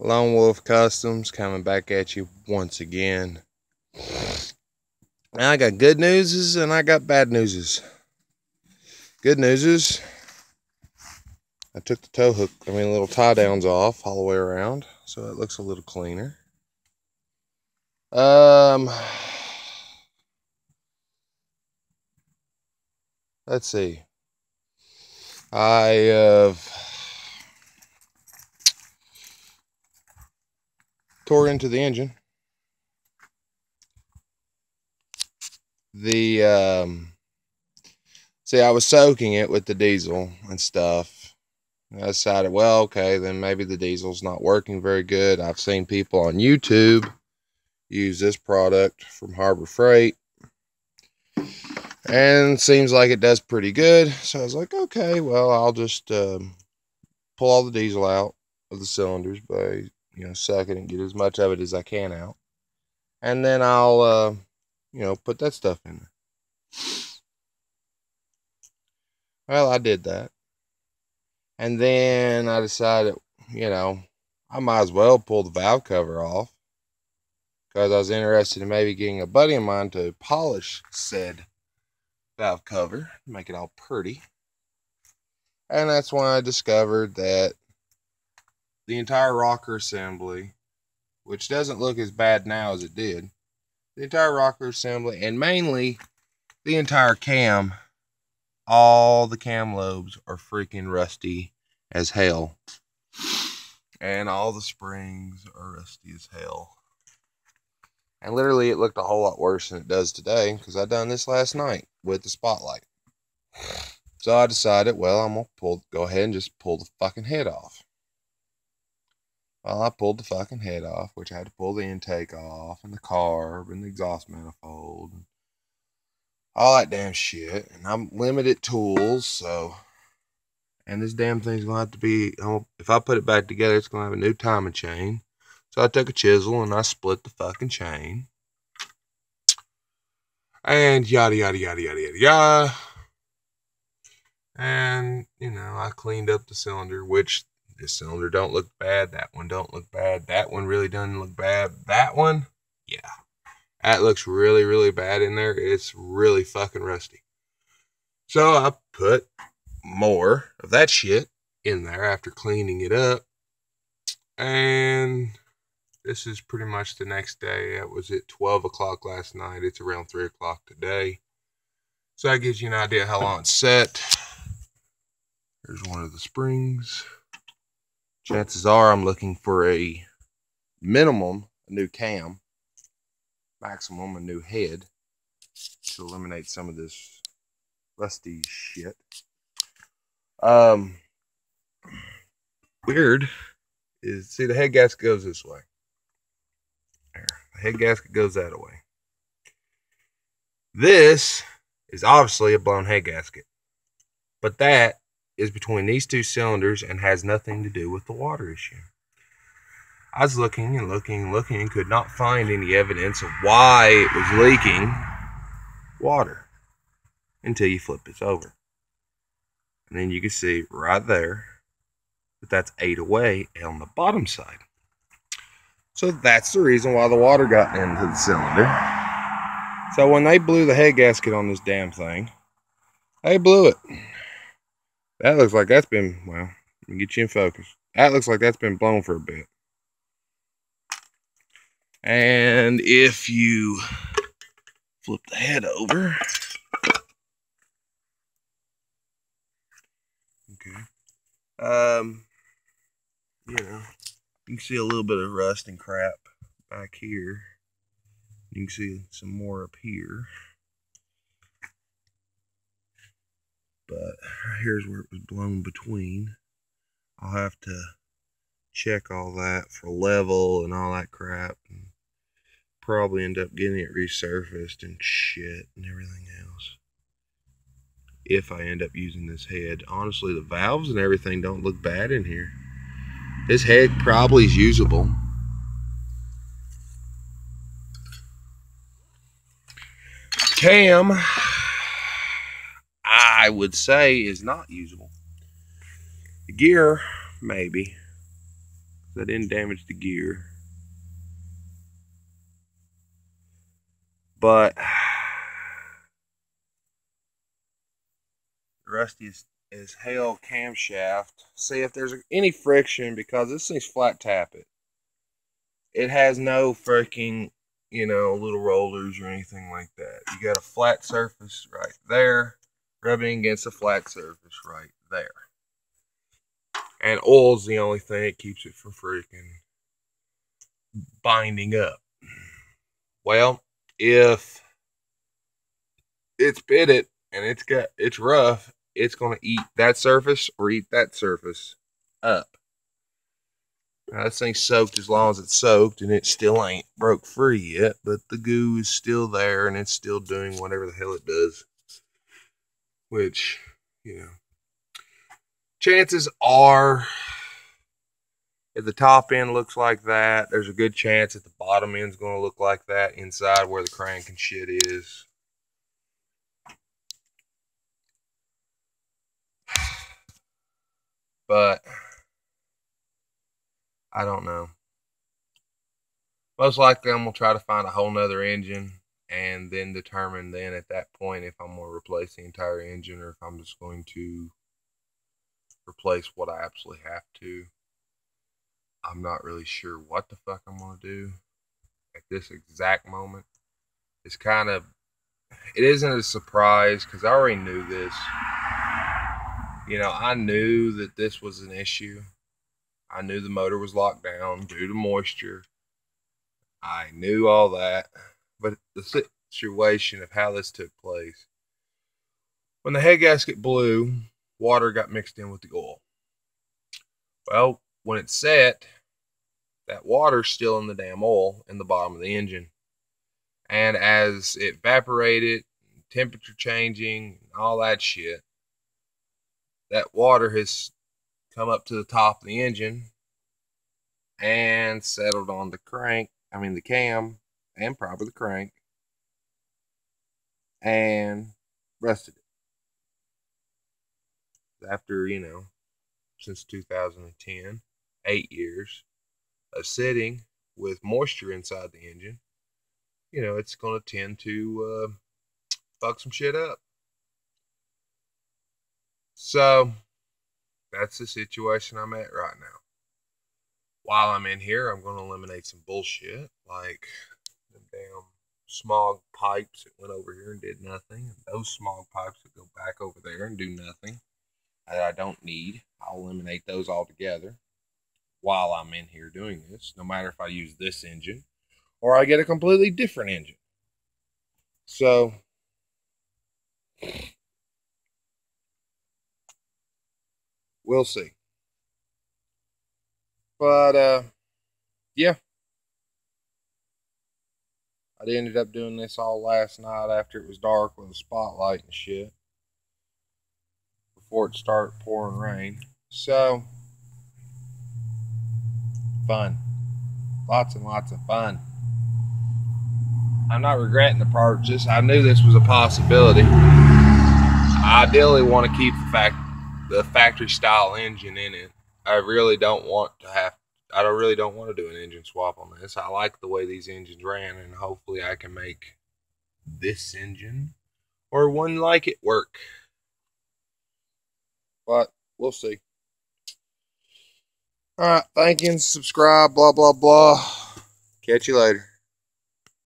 Lone Wolf Customs coming back at you once again. Now I got good news and I got bad news. Good news is I took the tow hook, little tie downs off all the way around, so it looks a little cleaner. Let's see. I have tore into the engine. See, I was soaking it with the diesel and stuff. I decided, well, okay, then maybe the diesel's not working very good. I've seen people on YouTube use this product from Harbor Freight, and seems like it does pretty good. So I was like, okay, well, I'll just pull all the diesel out of the cylinders by suck it and get as much of it as I can out, and then I'll put that stuff in there. Well, I did that, and then I decided, I might as well pull the valve cover off, because I was interested in maybe getting a buddy of mine to polish said valve cover, make it all pretty. And that's when I discovered that the entire rocker assembly, which doesn't look as bad now as it did, the entire rocker assembly, and mainly the entire cam, all the cam lobes are freaking rusty as hell. And all the springs are rusty as hell. And literally it looked a whole lot worse than it does today, because I done this last night with the spotlight. So I decided, well, I'm going to go ahead and just pull the fucking head off. Well, I pulled the fucking head off, which I had to pull the intake off, and the carb, and the exhaust manifold, and all that damn shit. And I'm limited tools, so, and this damn thing's going to have to be, if I put it back together, it's going to have a new timing chain. So I took a chisel and I split the fucking chain. And yada, yada, yada, yada, yada, yada. And, I cleaned up the cylinder, which this cylinder don't look bad. That one don't look bad. That one really doesn't look bad. That one, yeah. That looks really, really bad in there. It's really fucking rusty. So I put more of that shit in there after cleaning it up. And this is pretty much the next day. It was at 12 o'clock last night. It's around 3 o'clock today. So that gives you an idea how long it's set. There's one of the springs. Chances are I'm looking for a minimum, a new cam. Maximum, a new head. To eliminate some of this rusty shit. Weird is, see, the head gasket goes this way. There. The head gasket goes that way. This is obviously a blown head gasket. But that is between these two cylinders and has nothing to do with the water issue. I was looking and looking and looking and could not find any evidence of why it was leaking water until you flip this over. And then you can see right there that that's ate away on the bottom side. So that's the reason why the water got into the cylinder. So when they blew the head gasket on this damn thing, they blew it. That looks like that's been, well, let me get you in focus. That looks like that's been blown for a bit. And if you flip the head over, okay, you can see a little bit of rust and crap back here. You can see some more up here. But here's where it was blown between. I'll have to check all that for level and all that crap. And probably end up getting it resurfaced and shit and everything else. If I end up using this head. Honestly, the valves and everything don't look bad in here. This head probably is usable. Cam, I would say, is not usable. The gear, maybe. I didn't damage the gear. But rusty as hell camshaft. See if there's any friction, because this thing's flat tappet. It has no freaking, little rollers or anything like that. You got a flat surface right there, rubbing against a flat surface right there. And oil's the only thing that keeps it from freaking binding up. Well, if it's pitted and it's rough, it's gonna eat that surface or eat that surface up. Now, this thing's soaked as long as it's soaked, and it still ain't broke free yet, but the goo is still there, and it's still doing whatever the hell it does. Which, chances are, if the top end looks like that, there's a good chance that the bottom end's going to look like that inside where the crank and shit is. But I don't know. Most likely I'm going to try to find a whole nother engine and then determine then at that point if I'm going to replace the entire engine or if I'm just going to replace what I absolutely have to. I'm not really sure what the fuck I'm going to do at this exact moment. It's kind of, it isn't a surprise because I already knew this. I knew that this was an issue. I knew the motor was locked down due to moisture. I knew all that. But the situation of how this took place, when the head gasket blew, water got mixed in with the oil. Well, when it's set, that water's still in the damn oil in the bottom of the engine. And as it evaporated, temperature changing, all that shit, that water has come up to the top of the engine and settled on the the cam, and probably the crank, and rusted it. After, since 2010, 8 years of sitting with moisture inside the engine, it's going to tend to fuck some shit up. So that's the situation I'm at right now. While I'm in here, I'm going to eliminate some bullshit, like the damn smog pipes that went over here and did nothing, and those smog pipes that go back over there and do nothing that I don't need. I'll eliminate those altogether while I'm in here doing this, no matter if I use this engine or I get a completely different engine. So we'll see. But yeah, I ended up doing this all last night after it was dark with a spotlight and shit, before it started pouring rain. So fun, lots and lots of fun. I'm not regretting the purchase. I knew this was a possibility. I ideally want to keep the factory style engine in it. I really don't want to do an engine swap on this. I like the way these engines ran, and hopefully I can make this engine or one like it work. But we'll see. Alright, thank you and subscribe, blah, blah, blah. Catch you later.